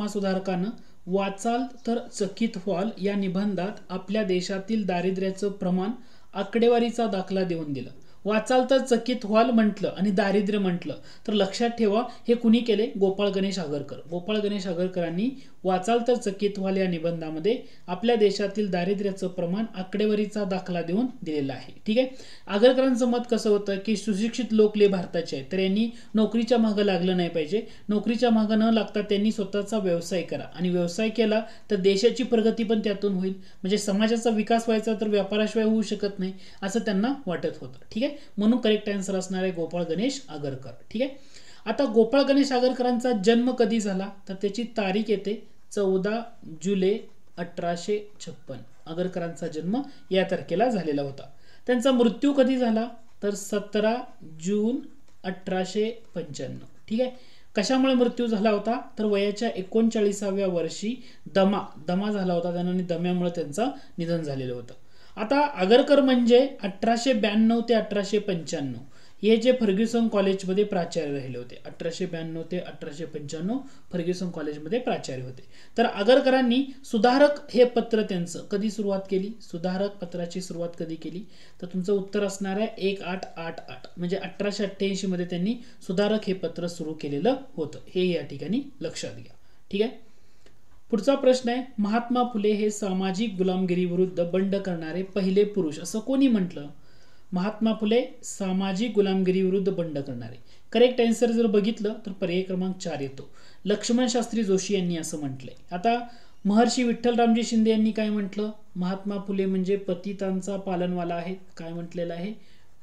आत्मसुधारकानं वाचाल तर चकित व्हाल या निबंधात आपल्या देशातील दारिद्र्याचं प्रमाण आकडेवारीचा दाखला देऊन दिला. वाचाल तर चकित व्हाल म्हटलं आणि दारिद्र्य म्हटलं तर लक्षात ठेवा हे कुणी केले? गोपाळ गणेश आगरकर. गोपाळ गणेश आगरकरांनी वाचाल तर चकित व्हाल या निबंधामध्ये आपल्या देशातील दारिद्र्याचं प्रमाण आकडेवारीचा दाखला देऊन दिलेला आहे. ठीक आहे. आगरकरांचं मत कसं होतं की सुशिक्षित लोक लय भारताचे आहेत, तर यांनी नोकरीच्या मागं लागलं नाही पाहिजे. नोकरीच्या मागं न लागता त्यांनी स्वतःचा व्यवसाय करा आणि व्यवसाय केला तर देशाची प्रगती पण त्यातून होईल. म्हणजे समाजाचा विकास व्हायचा तर व्यापाराशिवाय होऊ शकत नाही असं त्यांना वाटत होतं. ठीक आहे. म्हणून करेक्ट आन्सर असणार आहे गोपाळ गणेश आगरकर. ठीक आहे. आता गोपाळ गणेश आगरकरांचा जन्म कधी झाला तर त्याची तारीख येते 14 जुलै 1856. आगरकरांचा जन्म या तारखेला झालेला होता. त्यांचा मृत्यू कधी झाला तर 17 जून 1895. ठीक आहे. कशामुळे मृत्यू झाला होता तर वयाच्या 39व्या वर्षी दमा झाला होता त्यांना आणि दम्यामुळे त्यांचं निधन झालेलं होतं. आता आगरकर म्हणजे 1892 ते 1895 हे जे फर्ग्युसन कॉलेजमध्ये प्राचार्य राहिले होते. 1892 ते 1895 फर्ग्युसन कॉलेजमध्ये प्राचार्य होते. तर आगरकरांनी सुधारक हे पत्र त्यांचं कधी सुरुवात केली? सुधारक पत्राची सुरुवात कधी केली तर तुमचं उत्तर असणार आहे 1888 म्हणजे 1888 मध्ये त्यांनी सुधारक हे पत्र सुरू केलेलं होतं. हे या ठिकाणी लक्षात घ्या. ठीक आहे. पुढचा प्रश्न आहे महात्मा फुले हे सामाजिक गुलामगिरी विरुद्ध बंड करणारे पहिले पुरुष असं कोणी म्हटलं? महात्मा फुले सामाजिक गुलामगिरी विरुद्ध बंड करणारे. करेक्ट आन्सर जर बघितलं तर पर्याय क्रमांक 4 येतो. लक्ष्मण शास्त्री जोशी यांनी असं म्हटलंय. आता महर्षी विठ्ठलरामजी शिंदे यांनी काय म्हटलं? महात्मा फुले म्हणजे पतितांचा पालनवाला आहेत. काय म्हटलेलं आहे?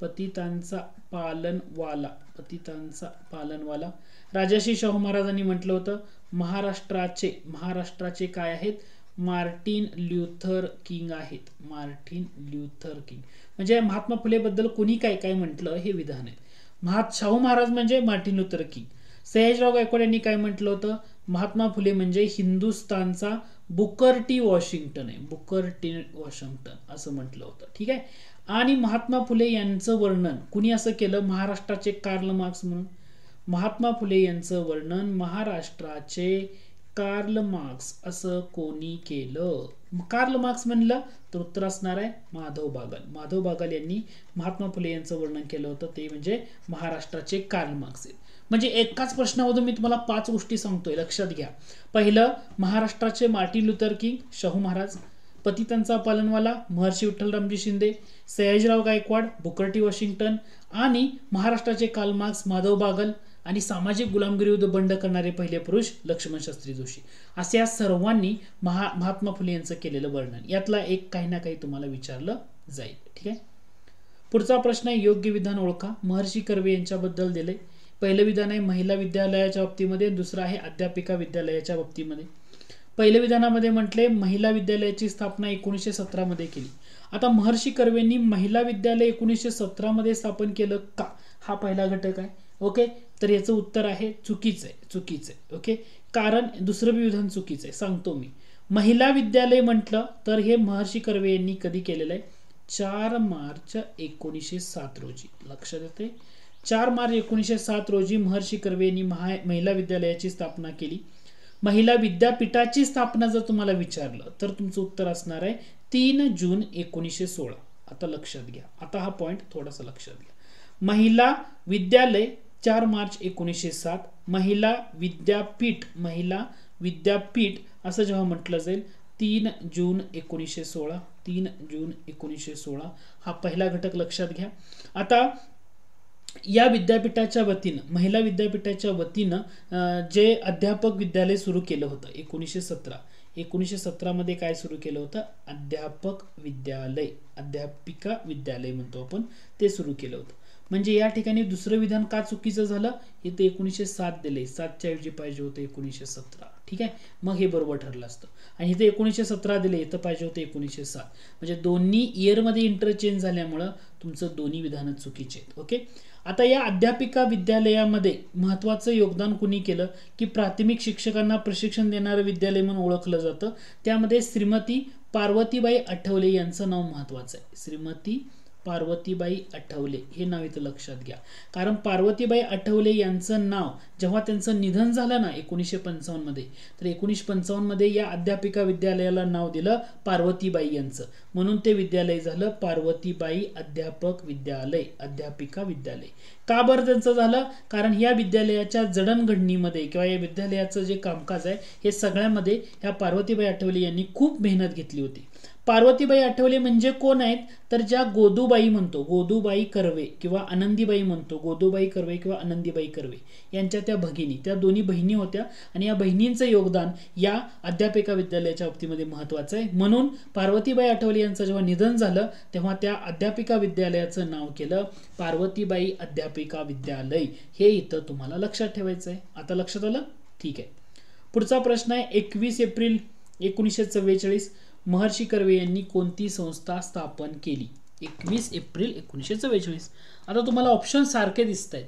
पतितांचा पालनवाला. पतितांचा पालनवाला. राजर्षी शाहू महाराजांनी म्हटलं होतं महाराष्ट्राचे काय आहेत? मार्टिन ल्युथर किंग आहेत. मार्टिन ल्युथर किंग म्हणजे महात्मा फुले बद्दल कोणी काय काय म्हटलं हे विधान आहे. शाहू महाराज म्हणजे Martin Luther king. Sayajirao Gaikwad यांनी काय म्हटलं होतं? महात्मा फुले म्हणजे हिंदुस्थानचा बुकर टी वॉशिंग्टन आहे. बुकर टी वॉशिंग्टन असं म्हटलं होतं. ठीक आहे. आणि महात्मा फुले यांचं वर्णन कुणी असं केलं? महाराष्ट्राचे कार्ल मार्क्स म्हणून. महात्मा फुले यांचं वर्णन महाराष्ट्राचे कार्ल मार्क्स असं कोणी केलं? कार्ल मार्क्स म्हणलं तर उत्तर असणार आहे माधव बागल. माधव बागल यांनी महात्मा फुले यांचं वर्णन केलं होतं ते म्हणजे महाराष्ट्राचे कार्ल मार्क्स आहेत. म्हणजे एकाच प्रश्नामधून मी तुम्हाला 5 गोष्टी सांगतोय लक्षात घ्या. पहिलं महाराष्ट्राचे Martin Luther King Shahu Maharaj, पतितांचा पालनवाला Maharshi Vitthalramji Shinde, Sayajirao Gaikwad Booker T Washington आणि महाराष्ट्राचे कार्ल मार्क्स माधव बागल आणि सामाजिक गुलामगिरी विरुद्ध बंड करणारे पहिले पुरुष लक्ष्मण शास्त्री जोशी. असे या सर्वांनी महात्मा फुले यांचं केलेलं वर्णन. यातला एक काही ना काही तुम्हाला विचारलं जाईल. ठीक आहे. पुढचा प्रश्न आहे योग्य विधान ओळखा. महर्षी कर्वे यांच्याबद्दल दिले. पहिलं विधान आहे महिला विद्यालयाच्या बाबतीमध्ये, दुसरं आहे अध्यापिका विद्यालयाच्या बाबतीमध्ये. पहिल्या विधानामध्ये म्हटले महिला विद्यालयाची स्थापना 1917 मध्ये केली. आता महर्षी कर्वेंनी महिला विद्यालय 1917 मध्ये स्थापन केलं का? हा पहिला घटक आहे. ओके. तर याचं उत्तर आहे चुकीचं आहे. चुकीचं आहे. ओके. कारण दुसरं विधान चुकीचं आहे सांगतो मी. महिला विद्यालय म्हटलं तर हे महर्षी कर्वे यांनी कधी केलेलं आहे? 4 मार्च 1907 रोजी. लक्षात येते? 4 मार्च 1907 रोजी महर्षी कर्वे यांनी महिला विद्यालयाची स्थापना केली. महिला विद्यापीठाची स्थापना जर तुम्हाला विचारलं तर तुमचं उत्तर असणार आहे 3 जून 1916. आता लक्षात घ्या. आता हा पॉइंट थोडासा लक्षात घ्या. महिला विद्यालय 4 मार्च 1907, महिला विद्यापीठ असं जेव्हा म्हटलं जाईल 3 जून 1916. 3 जून 1916 हा पहिला घटक लक्षात घ्या. आता या विद्यापीठाच्या वतीनं महिला विद्यापीठाच्या वतीनं जे अध्यापक विद्यालय सुरू केलं होतं 1917 मध्ये काय सुरू केलं होतं? अध्यापक विद्यालय, अध्यापिका विद्यालय म्हणतो आपण, ते सुरू केलं होतं. म्हणजे या ठिकाणी दुसरं विधान का चुकीचं झालं? इथे 1907 दिले, 7च्या ऐवजी पाहिजे होतं 1917. ठीक आहे. मग हे बरोबर ठरलं असतं. आणि इथे 1917 दिले, इथं पाहिजे होतं 1907. म्हणजे दोन्ही इयरमध्ये इंटरचेंज झाल्यामुळं तुमचं दोन्ही विधानं चुकीचे आहेत. ओके. आता या अध्यापिका विद्यालयामध्ये महत्वाचं योगदान कुणी केलं की प्राथमिक शिक्षकांना प्रशिक्षण देणारं विद्यालय म्हणून ओळखलं जातं. त्यामध्ये श्रीमती पार्वतीबाई आठवले यांचं नाव महत्वाचं आहे. श्रीमती पार्वतीबाई आठवले हे नाव इथं लक्षात घ्या, कारण पार्वतीबाई आठवले यांचं नाव जेव्हा त्यांचं निधन झालं ना 1955 मध्ये, तर 1955 मध्ये या अध्यापिका विद्यालयाला नाव दिलं पार्वतीबाई यांचं, म्हणून ते विद्यालय झालं पार्वतीबाई अध्यापक विद्यालय, अध्यापिका विद्यालय. का बरं त्यांचं झालं? कारण या विद्यालयाच्या जडणघडणीमध्ये किंवा या विद्यालयाचं जे कामकाज आहे हे सगळ्यामध्ये ह्या पार्वतीबाई आठवले यांनी खूप मेहनत घेतली होती. पार्वतीबाई आठवले म्हणजे कोण आहेत? तर ज्या गोदूबाई म्हणतो, गोदूबाई कर्वे किंवा आनंदीबाई म्हणतो, गोदूबाई कर्वे किंवा आनंदीबाई कर्वे यांच्या त्या भगिनी, त्या दोन्ही बहिणी होत्या आणि या बहिणींचं योगदान या अध्यापिका विद्यालयाच्या बाबतीमध्ये महत्वाचं आहे. म्हणून पार्वतीबाई आठवले यांचं जेव्हा निधन झालं तेव्हा त्या अध्यापिका विद्यालयाचं नाव केलं पार्वतीबाई अध्यापिका विद्यालय. हे इथं तुम्हाला लक्षात ठेवायचं आहे. आता लक्षात आलं? ठीक आहे. पुढचा प्रश्न आहे 21 एप्रिल 1944 महर्षी कर्वे यांनी कोणती संस्था स्थापन केली? 21 एप्रिल 1944. आता तुम्हाला ऑप्शन सारखे दिसत आहेत.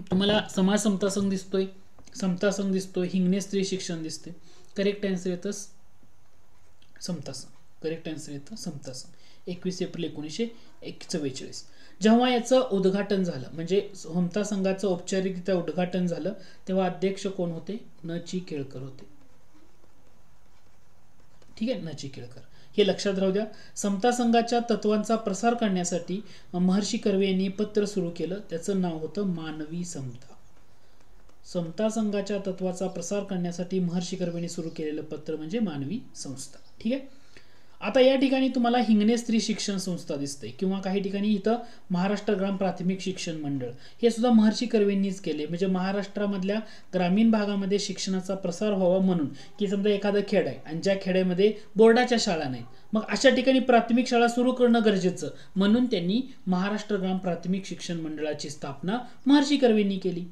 तुम्हाला समाज समता संघ दिसतोय, समता संघ दिसतोय, हिंगणे स्त्री शिक्षण दिसते. करेक्ट आन्सर येतं समता संघ. करेक्ट आन्सर येतं समता संघ. 21 एप्रिल 1944 जेव्हा याचं उद्घाटन झालं, म्हणजे समता संघाचं औपचारिकरित्या उद्घाटन झालं, तेव्हा अध्यक्ष कोण होते? न.चि. केळकर होते. ठीक आहे, न.चि. केळकर. हे लक्षात राहू द्या. समता संघाच्या तत्वांचा प्रसार करण्यासाठी महर्षी कर्वे यांनी पत्र सुरू केलं, त्याचं नाव होतं मानवी समता. समता संघाच्या तत्वाचा प्रसार करण्यासाठी महर्षी कर्वेंनी सुरू केलेलं पत्र म्हणजे मानवी संस्था. ठीक आहे. आता या ठिकाणी तुम्हाला हिंगणे स्त्री शिक्षण संस्था दिसते किंवा काही ठिकाणी इथं महाराष्ट्र ग्राम प्राथमिक शिक्षण मंडळ, हे सुद्धा महर्षी कर्वेंनीच केले. म्हणजे महाराष्ट्रामधल्या ग्रामीण भागामध्ये शिक्षणाचा प्रसार व्हावा म्हणून, की समजा एखादं खेड आहे आणि ज्या खेड्यामध्ये बोर्डाच्या शाळा नाहीत, मग अशा ठिकाणी प्राथमिक शाळा सुरू करणं गरजेचं, म्हणून त्यांनी महाराष्ट्र ग्राम प्राथमिक शिक्षण मंडळाची स्थापना महर्षी कर्वेंनी केली.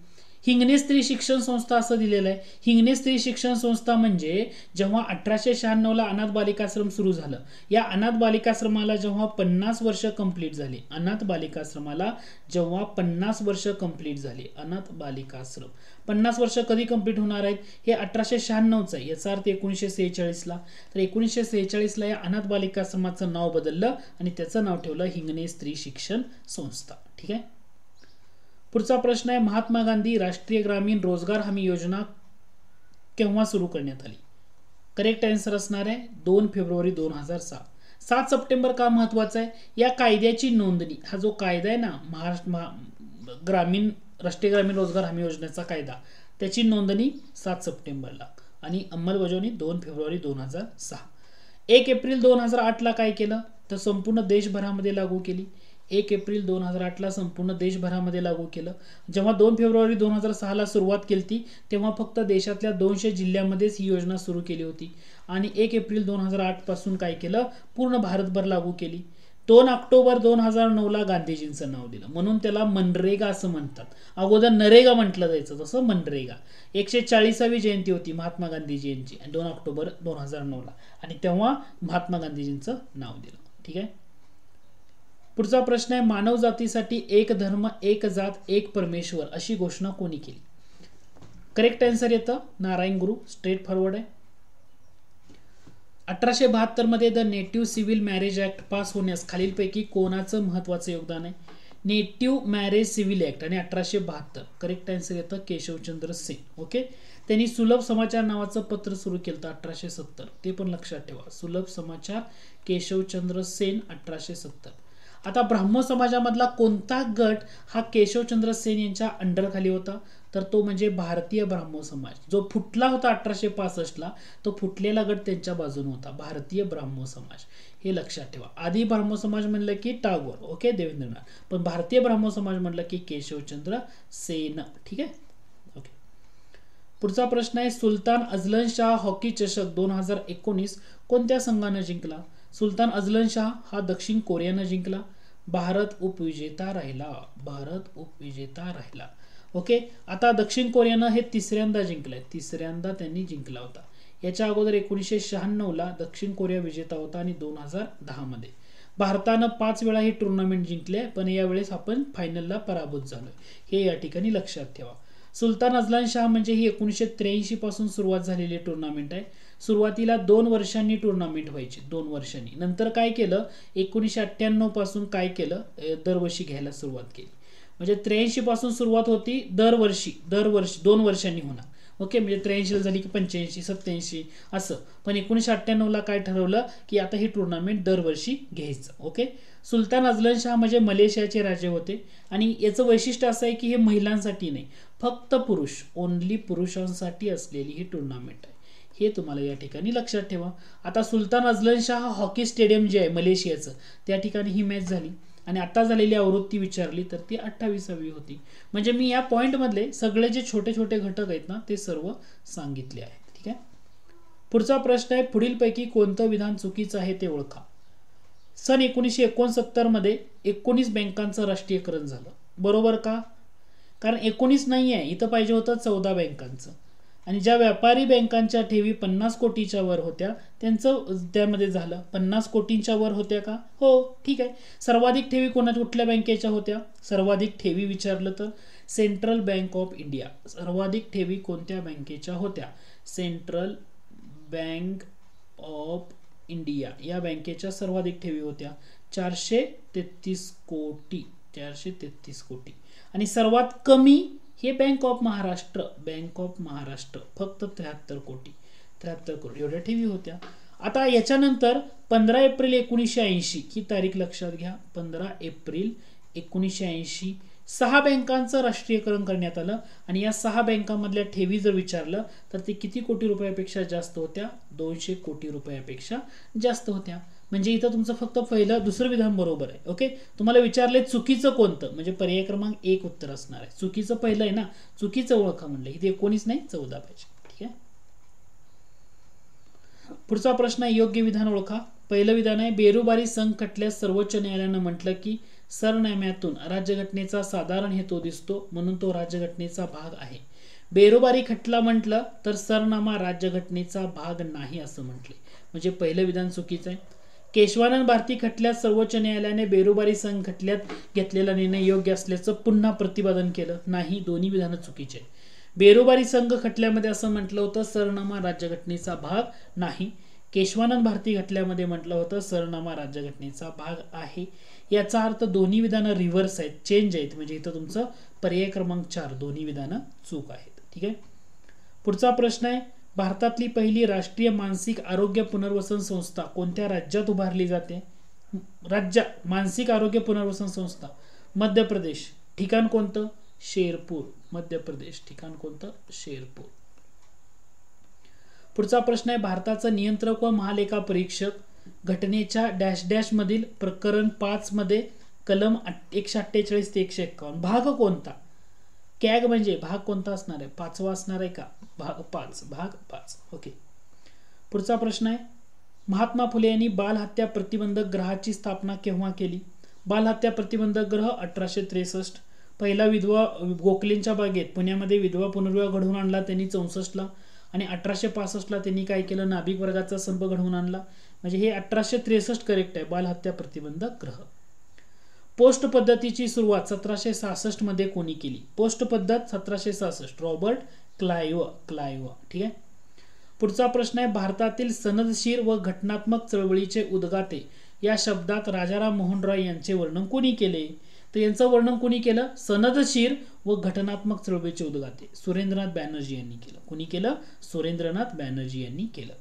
हिंगणे स्त्री शिक्षण संस्था असं दिलेलं आहे. हिंगणे स्त्री शिक्षण संस्था म्हणजे जेव्हा 1896 ला अनाथ बालिकाश्रम सुरू झालं, या अनाथ बालिकाश्रमाला जेव्हा 50 वर्ष कंप्लीट झाले, अनाथ बालिकाश्रमाला जेव्हा 50 वर्ष कंप्लीट झाले, अनाथ बालिकाश्रम 50 वर्ष कधी कंप्लीट होणार आहेत? हे 1896 आहे, याचा अर्थ 1946 ला. तर 1946 ला या अनाथ बालिकाश्रमाचं नाव बदललं आणि त्याचं नाव ठेवलं हिंगणे स्त्री शिक्षण संस्था. ठीक आहे. पुढचा प्रश्न आहे महात्मा गांधी राष्ट्रीय ग्रामीण रोजगार हमी योजना केव्हा सुरू करण्यात आली? करेक्ट आन्सर असणार आहे 2 फेब्रुवारी 2006. 7 सप्टेंबर का महत्वाचा आहे? या कायद्याची नोंदणी, हा जो कायदा आहे ना राष्ट्रीय ग्रामीण रोजगार हमी योजनेचा कायदा, त्याची नोंदणी 7 सप्टेंबरला आणि अंमलबजावणी 2 फेब्रुवारी 2006. 1 एप्रिल 2008 ला काय केलं? तर संपूर्ण देशभरामध्ये लागू केली. 1 एप्रिल 2008 ला संपूर्ण देशभरामध्ये लागू केलं. जेव्हा 2 फेब्रुवारी 2006 ला सुरुवात केली तेव्हा फक्त देशातल्या 200 जिल्ह्यांमध्येच ही योजना सुरू केली होती आणि 1 एप्रिल 2008 पासून काय केलं? पूर्ण भारतभर लागू केली. 2 ऑक्टोबर 2009 ला गांधीजींचं नाव दिलं, म्हणून त्याला मनरेगा असं म्हणतात. अगोदर नरेगा म्हटलं जायचं, तसं मनरेगा. 140वी जयंती होती महात्मा गांधीजी यांची 2 ऑक्टोबर 2009 ला आणि तेव्हा महात्मा गांधीजींचं नाव दिलं. ठीक आहे. पुढचा प्रश्न आहे मानव जातीसाठी एक धर्म एक जात एक परमेश्वर अशी घोषणा कोणी केली? करेक्ट आन्सर येतं नारायण गुरु. स्ट्रेट फॉरवर्ड आहे. 1872 मध्ये the native civil marriage act pass होण्यास खालीलपैकी कोणाचं महत्वाचं योगदान आहे? नेटिव्ह मॅरेज सिव्हिल ऍक्ट आणि 1872. करेक्ट आन्सर येतं केशवचंद्र सेन. ओके. त्यांनी सुलभ समाचार नावाचं पत्र सुरू केलं 1870. ते पण लक्षात ठेवा. सुलभ समाचार, केशवचंद्र सेन, 1870. आता ब्राह्मण समाजामधला कोणता गट हा केशवचंद्र सेन यांच्या अंडरखाली होता? तर तो म्हणजे भारतीय ब्राह्मण समाज. जो फुटला होता 1865 ला, तो फुटलेला गट त्यांच्या बाजूने होता, भारतीय ब्राह्मण समाज. हे लक्षात ठेवा. आधी ब्राह्मण समाज म्हणलं की टागोर, ओके, देवेंद्रनाथ, पण भारतीय ब्राह्मण समाज म्हणलं की केशवचंद्र सेन. ठीक आहे. ओके. पुढचा प्रश्न आहे सुलतान अझलन शाह हॉकी चषक 2019 कोणत्या संघाने जिंकला? सुलतान अझलन शाह हा दक्षिण कोरियानं जिंकला. भारत उपविजेता राहिला. भारत उपविजेता राहिला. ओके. आता दक्षिण कोरियानं हे तिसऱ्यांदा जिंकलंय. तिसऱ्यांदा त्यांनी जिंकला होता. याच्या अगोदर 1996 ला दक्षिण कोरिया विजेता होता आणि 2010 मध्ये भारतानं 5 वेळा ही टुर्नामेंट जिंकले, पण यावेळेस आपण फायनलला पराभूत झालोय. हे या ठिकाणी लक्षात ठेवा. सुलतान अझलन शाह म्हणजे ही 1983 पासून सुरुवात झालेली टुर्नामेंट आहे. सुरुवातीला 2 वर्षांनी टुर्नामेंट व्हायची, 2 वर्षांनी. नंतर काय केलं, 1998 पासून काय केलं, दरवर्षी घ्यायला सुरुवात केली. म्हणजे 83 पासून सुरुवात होती, दरवर्षी 2 वर्षांनी होणार. ओके, म्हणजे 83 झाली की 85, 87 असं. पण 1998ला काय ठरवलं की आता ही टुर्नामेंट दरवर्षी घ्यायचं. ओके, सुलतान अझलन शाह म्हणजे मलेशियाचे राजे होते आणि याचं वैशिष्ट्य असं आहे की हे महिलांसाठी नाही, फक्त पुरुष, ओनली पुरुषांसाठी असलेली ही टुर्नामेंट आहे. हे तुम्हाला या ठिकाणी लक्षात ठेवा. आता सुलतान अझलन शाह हॉकी स्टेडियम जे आहे मलेशियाचं, त्या ठिकाणी ही मॅच झाली आणि आता झालेली आवृत्ती विचारली तर ती 28वी होती. म्हणजे मी या पॉईंटमधले सगळे जे छोटे छोटे घटक आहेत ना ते सर्व सांगितले आहेत. ठीक आहे. पुढचा प्रश्न आहे, पुढीलपैकी कोणतं विधान चुकीचं आहे ते ओळखा. सन 1969 मध्ये 19 बँकांचं राष्ट्रीयकरण झालं, बरोबर का? कारण 19 नाही आहे, इथं पाहिजे होतं 14 बँकांचं. आणि ज्या व्यापारी बँकांच्या ठेवी 50 कोटीच्या वर होत्या त्यांचं त्यामध्ये झालं. 50 कोटींच्या वर होत्या का? हो, ठीक आहे. सर्वाधिक ठेवी कुठल्या बँकेच्या होत्या? सर्वाधिक ठेवी विचारलं तर सेंट्रल बँक ऑफ इंडिया. सर्वाधिक ठेवी कोणत्या बँकेच्या होत्या? सेंट्रल बँक ऑफ इंडिया या बँकेच्या सर्वाधिक ठेवी होत्या 433 कोटी. 433 कोटी. आणि सर्वात कमी हे bank of Maharashtra, bank of Maharashtra फक्त 73 कोटी. 73 कोटी एवढ्या ठेवी होत्या. आता याच्यानंतर 15 एप्रिल 1980 ही तारीख लक्षात घ्या. 15 एप्रिल 1980 6 बँकांचं राष्ट्रीयकरण करण्यात आलं आणि या 6 बँकांमधल्या ठेवी जर विचारलं तर ते किती कोटी रुपयापेक्षा जास्त होत्या? 200 कोटी रुपयापेक्षा जास्त होत्या. म्हणजे इथं तुमचं फक्त पहिलं दुसरं विधान बरोबर आहे. ओके, तुम्हाला विचारले चुकीचं कोणतं, म्हणजे पर्याय क्रमांक 1 उत्तर असणार आहे. चुकीचं पहिलं आहे ना, चुकीचं ओळखा म्हणलं. इथे 19 नाही 14 पाहिजे. ठीक आहे. पुढचा प्रश्न आहे, योग्य विधान ओळखा. पहिलं विधान आहे, बेरुबारी संघ खटल्यात सर्वोच्च न्यायालयानं म्हटलं की सरनाम्यातून राज्यघटनेचा साधारण हेतू दिसतो म्हणून तो राज्यघटनेचा भाग आहे. बेरुबारी खटला म्हटलं तर सरनामा राज्यघटनेचा भाग नाही असं म्हटले, म्हणजे पहिलं विधान चुकीचं आहे. केशवानंद भारती खटल्यात सर्वोच्च न्यायालयाने बेरुबारी संघ खटल्यात घेतलेला निर्णय योग्य असल्याचं पुन्हा प्रतिपादन केलं नाही. दोन्ही विधानं चुकीचे आहेत. बेरुबारी संघ खटल्यामध्ये असं म्हटलं होतं सरनामा राज्यघटनेचा भाग नाही. केशवानंद भारती खटल्यामध्ये म्हटलं होतं सरनामा राज्यघटनेचा भाग आहे. याचा अर्थ दोन्ही विधानं रिव्हर्स आहेत, चेंज आहेत. म्हणजे इथं तुमचं पर्याय क्रमांक 4 दोन्ही विधानं चूक आहेत. ठीक आहे. पुढचा प्रश्न आहे, भारतातली पहिली राष्ट्रीय मानसिक आरोग्य पुनर्वसन संस्था कोणत्या राज्यात उभारली जाते? राज्य मानसिक आरोग्य पुनर्वसन संस्था मध्य प्रदेश. ठिकाण कोणतं? शेरपूर. मध्य प्रदेश. ठिकाण कोणतं? शेरपूर. पुढचा प्रश्न आहे, भारताचं नियंत्रक व महालेखा परीक्षक घटनेच्या डॅश डॅश मधील प्रकरण 5 मध्ये कलम 148 ते 151 भाग कोणता? कॅग म्हणजे भाग कोणता असणार आहे? 5वा असणार आहे का? भाग 5. भाग 5. ओके. पुढचा प्रश्न आहे, महात्मा फुले यांनी बाल हत्या प्रतिबंधक ग्रहाची स्थापना केव्हा केली? बाल हत्या प्रतिबंधक ग्रह 1863. पहिला विधवा गोखलेंच्या बागेत पुण्यामध्ये विधवा पुनर्विवाह घडवून आणला त्यांनी 64ला आणि 1865ला त्यांनी काय केलं? नाभिक वर्गाचा संप घडवून आणला. म्हणजे हे 1863 करेक्ट आहे. बाल हत्या प्रतिबंधक ग्रह. पोस्ट पद्धतीची सुरुवात 1766 मध्ये कोणी केली? पोस्ट पद्धत 1766 रॉबर्ट क्लाइव्ह. ठीक आहे. पुढचा प्रश्न आहे, भारतातील सनदशीर व घटनात्मक चळवळीचे उद्गाते या शब्दात राजाराम मोहन रॉय यांचे वर्णन कोणी केले? तर यांचं वर्णन कोणी केलं? सनदशीर व घटनात्मक चळवळीचे उद्गाते सुरेंद्रनाथ बॅनर्जी यांनी केलं. कोणी केलं? सुरेंद्रनाथ बॅनर्जी यांनी केलं.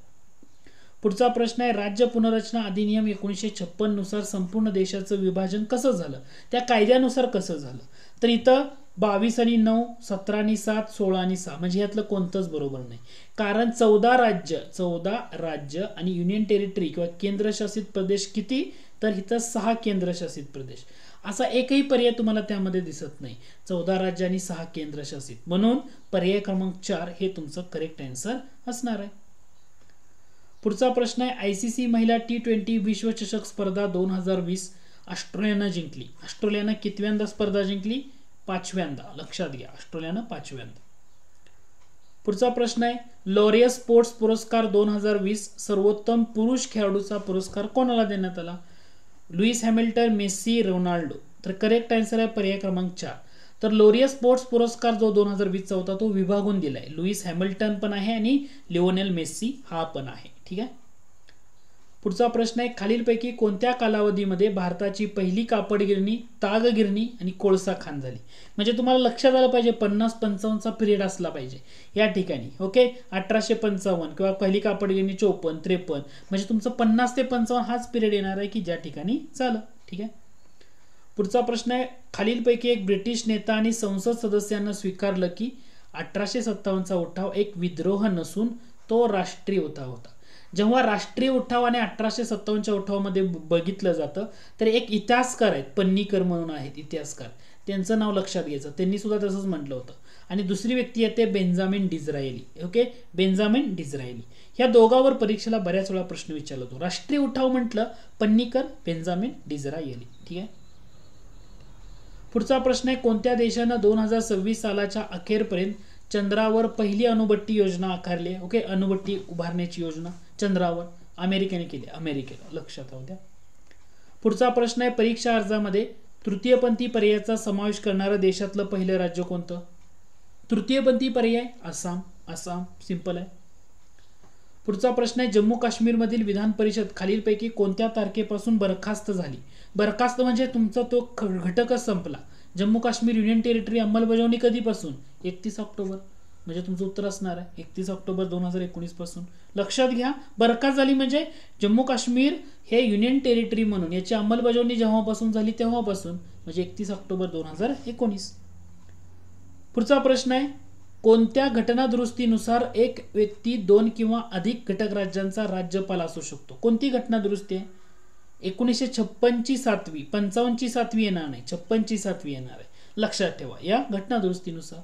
पुढचा प्रश्न आहे, राज्य पुनर्रचना अधिनियम 1956 नुसार संपूर्ण देशाचं विभाजन कसं झालं? त्या कायद्यानुसार कसं झालं? तर इथं 22 आणि 9, 17 आणि 7, 16 आणि 6 म्हणजे यातलं कोणतंच बरोबर नाही. कारण 14 राज्य आणि युनियन टेरिटरी किंवा केंद्रशासित प्रदेश किती? तर इथं 6 केंद्रशासित प्रदेश. असा एकही पर्याय तुम्हाला त्यामध्ये दिसत नाही. 14 राज्य आणि 6 केंद्रशासित. म्हणून पर्याय क्रमांक 4 हे तुमचं करेक्ट आन्सर असणार आहे. पुढचा प्रश्न आहे, आयसीसी महिला T20 विश्वचषक स्पर्धा 2020 ऑस्ट्रेलियानं जिंकली. ऑस्ट्रेलियानं कितव्यांदा स्पर्धा जिंकली? 5व्यांदा. लक्षात घ्या, ऑस्ट्रेलियानं 5व्यांदा. पुढचा प्रश्न आहे, लॉरियस स्पोर्ट्स पुरस्कार 2020 सर्वोत्तम पुरुष खेळाडूचा पुरस्कार कोणाला देण्यात आला? Lewis Hamilton, Messi, Ronaldo. तर करेक्ट आन्सर आहे पर्याय क्रमांक 4. तर लोरियस स्पोर्ट्स पुरस्कार जो 2020चा होता तो विभागून दिलाय. लुईस हॅमिल्टन पण आहे आणि लिओनेल मेस्सी हा पण आहे. ठीक आहे. पुढचा प्रश्न आहे, खालीलपैकी कोणत्या कालावधीमध्ये भारताची पहिली कापड गिरणी, ताग गिरणी आणि कोळसा खाण झाली. म्हणजे तुम्हाला लक्षात आलं पाहिजे 50-55चा पिरियड असला पाहिजे या ठिकाणी. ओके, 1855 किंवा पहिली कापड गिरणी 54-53, म्हणजे तुमचं 50 ते 55 हाच पिरियड येणार आहे की ज्या ठिकाणी झालं. ठीक आहे. पुढचा प्रश्न आहे, खालीलपैकी एक ब्रिटिश नेता आणि संसद सदस्यांना स्वीकारलं की 1857चा उठाव एक विद्रोह नसून तो राष्ट्रीय उठाव होता. जेव्हा राष्ट्रीय उठाव आणि 1857च्या उठावामध्ये बघितलं जातं तर एक इतिहासकार आहेत, पन्नीकर म्हणून आहेत इतिहासकार, त्यांचं नाव लक्षात घ्यायचं, त्यांनी सुद्धा तसंच म्हटलं होतं. आणि दुसरी व्यक्ती आहे ते Benjamin Disraeli. Okay, Benjamin Disraeli. ह्या दोघांवर परीक्षेला बऱ्याच वेळा प्रश्न विचारला होतो. राष्ट्रीय उठाव म्हटलं पन्नीकर, बेंजामिन डिझराएली. ठीक आहे. पुढचा प्रश्न आहे, कोणत्या देशानं 2026 सालाच्या अखेरपर्यंत चंद्रावर पहिली अणुभट्टी योजना आकारली आहे. ओके, अणुभट्टी उभारण्याची योजना चंद्रावर अमेरिकेने केली. अमेरिकेला लक्षात राहू द्या. पुढचा प्रश्न आहे, परीक्षा अर्जामध्ये तृतीयपंथी पर्यायाचा समावेश करणारं देशातलं पहिलं राज्य कोणतं. तृतीयपंथी पर्याय आसाम. आसाम सिंपल आहे. पुढचा प्रश्न आहे, जम्मू काश्मीरमधील विधान परिषद खालीलपैकी कोणत्या तारखेपासून बरखास्त झाली. बरखास्त म्हणजे तुमचा तो घटकच संपला. जम्मू काश्मीर युनियन टेरिटरी अंमलबजावणी कधीपासून, 31 ऑक्टोबर, म्हणजे तुमचं उत्तर असणार आहे 31 ऑक्टोबर 2019 पासून. लक्षात घ्या, बरखास्त झाली म्हणजे जम्मू काश्मीर हे युनियन टेरिटरी म्हणून याची अंमलबजावणी जेव्हापासून झाली तेव्हापासून, म्हणजे 31 ऑक्टोबर 2019. पुढचा प्रश्न आहे, कोणत्या घटना दुरुस्तीनुसार एक व्यक्ती 2 किंवा अधिक घटक राज्यांचा राज्यपाल असू शकतो. कोणती घटना दुरुस्ती आहे. 1956ची 7वी, 55ची 7वी येणार नाही, 56ची 7वी येणार आहे. लक्षात ठेवा या घटना दुरुस्तीनुसार.